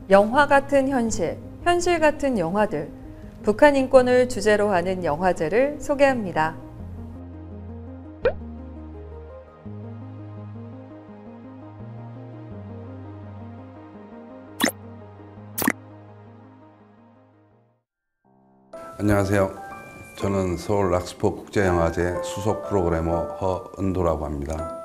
영화 같은 현실, 현실 같은 영화들, 북한 인권을 주제로 하는 영화제를 소개합니다. 안녕하세요. 저는 서울 락스포 국제영화제 수석 프로그래머 허은도라고 합니다.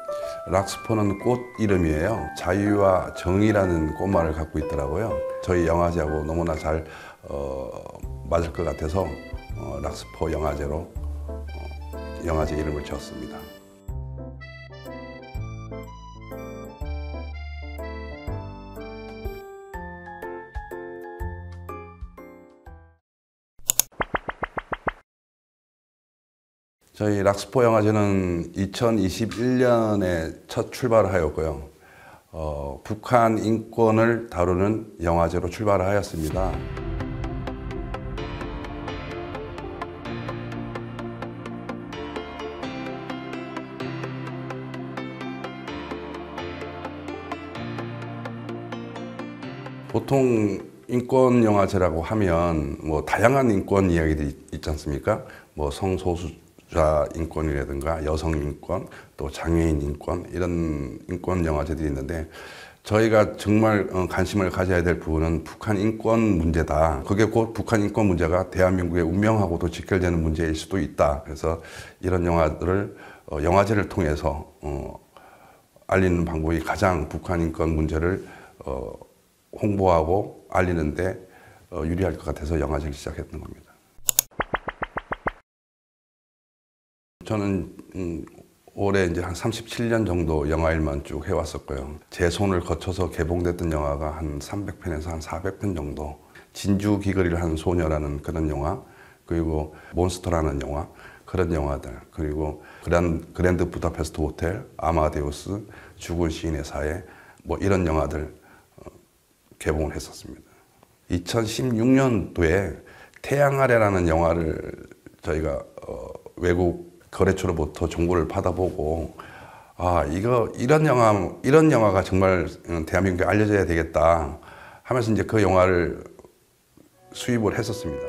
락스포는 꽃 이름이에요. 자유와 정의라는 꽃말을 갖고 있더라고요. 저희 영화제하고 너무나 잘 맞을 것 같아서 락스포 영화제로 영화제 이름을 지었습니다. 저희 락스포 영화제는 2021년에 첫 출발을 하였고요. 북한 인권을 다루는 영화제로 출발을 하였습니다. 보통 인권 영화제라고 하면 뭐 다양한 인권 이야기들이 있지 않습니까? 뭐 성소수자 인권이라든가 여성 인권, 또 장애인 인권 이런 인권 영화제들이 있는데 저희가 정말 관심을 가져야 될 부분은 북한 인권 문제다. 그게 곧 북한 인권 문제가 대한민국의 운명하고도 직결되는 문제일 수도 있다. 그래서 이런 영화들을 영화제를 통해서 알리는 방법이 가장 북한 인권 문제를 홍보하고 알리는데 유리할 것 같아서 영화제를 시작했던 겁니다. 저는 올해 이제 한 37년 정도 영화일만 쭉 해왔었고요. 제 손을 거쳐서 개봉됐던 영화가 한 300편에서 한 400편 정도. 진주 귀걸이를 한 소녀라는 그런 영화, 그리고 몬스터라는 영화, 그런 영화들, 그리고 그랜드 부다페스트 호텔, 아마데우스, 죽은 시인의 사회, 뭐 이런 영화들 개봉을 했었습니다. 2016년도에 태양 아래라는 영화를 저희가 외국 거래처로부터 정보를 받아보고 이런 영화가 정말 대한민국에 알려져야 되겠다 하면서 이제 그 영화를 수입을 했었습니다.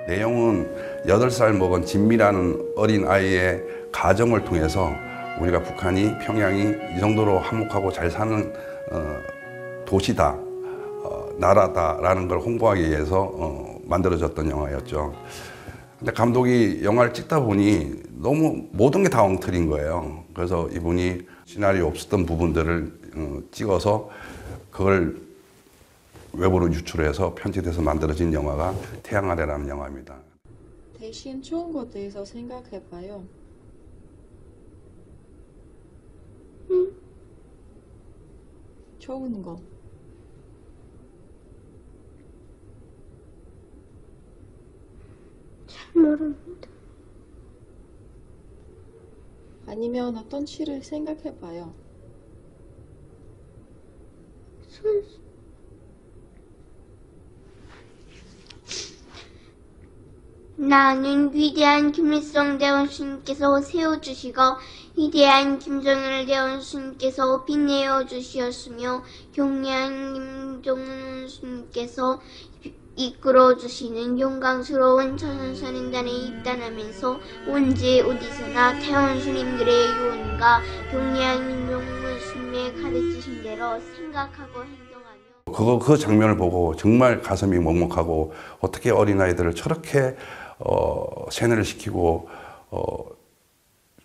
내용은 8살 먹은 진미라는 어린 아이의 가정을 통해서 우리가 북한이 평양이 이 정도로 화목하고 잘 사는 도시다, 나라다라는 걸 홍보하기 위해서 만들어졌던 영화였죠. 근데 감독이 영화를 찍다 보니 너무 모든 게 다 엉터리인 거예요. 그래서 이분이 시나리오 없었던 부분들을 찍어서 그걸 외부로 유출해서 편집돼서 만들어진 영화가 태양 아래라는 영화입니다. 대신 좋은 것에 대해서 생각해봐요. 좋은 거. 잘 모릅니다. 아니면 어떤 시를 생각해봐요. 나는 위대한 김일성 대원수님께서 세워주시고 위대한 김정일 대원수님께서 빛내어 주시었으며 경례한 김정은 수님께서 이끌어 주시는 영광스러운 천연선인단에 입단하면서 언제 어디서나 태원수님들의 유언과 경례한 김정은 수님의 가르치신 대로 생각하고 행동하며 그 장면을 보고 정말 가슴이 먹먹하고 어떻게 어린아이들을 저렇게 세뇌를 시키고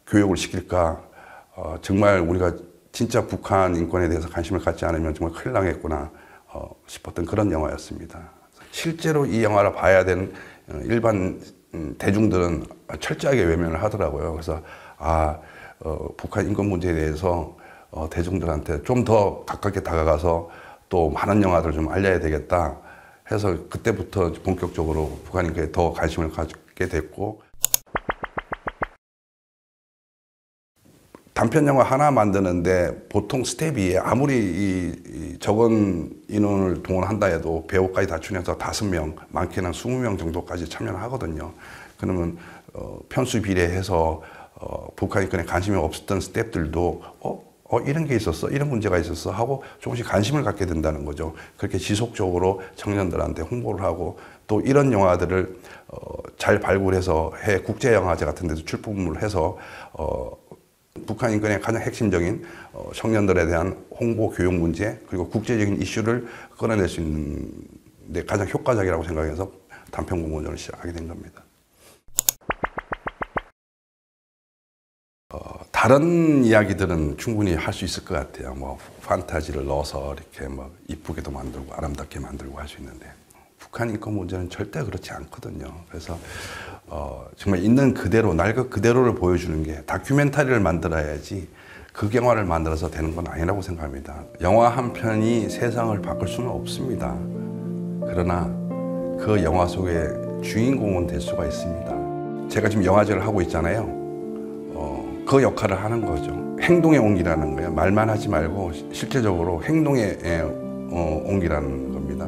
교육을 시킬까. 정말 우리가 진짜 북한 인권에 대해서 관심을 갖지 않으면 정말 큰일 나겠구나 싶었던 그런 영화였습니다. 실제로 이 영화를 봐야 되는 일반 대중들은 철저하게 외면을 하더라고요. 그래서 북한 인권 문제에 대해서 대중들한테 좀 더 가깝게 다가가서 또 많은 영화들을 좀 알려야 되겠다 해서 그때부터 본격적으로 북한 인권에 더 관심을 갖게 됐고, 단편 영화 하나 만드는데 보통 스텝이 아무리 적은 인원을 동원한다 해도 배우까지 다 출연해서 5명, 많게는 20명 정도까지 참여를 하거든요. 그러면 편수 비례해서 북한 인권에 관심이 없었던 스텝들도 이런 게 있었어, 이런 문제가 있었어 하고 조금씩 관심을 갖게 된다는 거죠. 그렇게 지속적으로 청년들한테 홍보를 하고 또 이런 영화들을 잘 발굴해서 해외 국제영화제 같은 데서 출품을 해서 북한 인권의 가장 핵심적인 청년들에 대한 홍보 교육 문제 그리고 국제적인 이슈를 끌어낼 수 있는 데 가장 효과적이라고 생각해서 단편 공모전을 시작하게 된 겁니다. 다른 이야기들은 충분히 할 수 있을 것 같아요. 뭐 판타지를 넣어서 이렇게 뭐 이쁘게도 만들고 아름답게 만들고 할 수 있는데 북한 인권 문제는 절대 그렇지 않거든요. 그래서 정말 있는 그대로 날 것 그대로를 보여주는 게 다큐멘터리를 만들어야지 극영화를 만들어서 되는 건 아니라고 생각합니다. 영화 한 편이 세상을 바꿀 수는 없습니다. 그러나 그 영화 속의 주인공은 될 수가 있습니다. 제가 지금 영화제를 하고 있잖아요. 그 역할을 하는 거죠. 행동에 옮기라는 거예요. 말만 하지 말고 실제적으로 행동에 옮기라는 겁니다.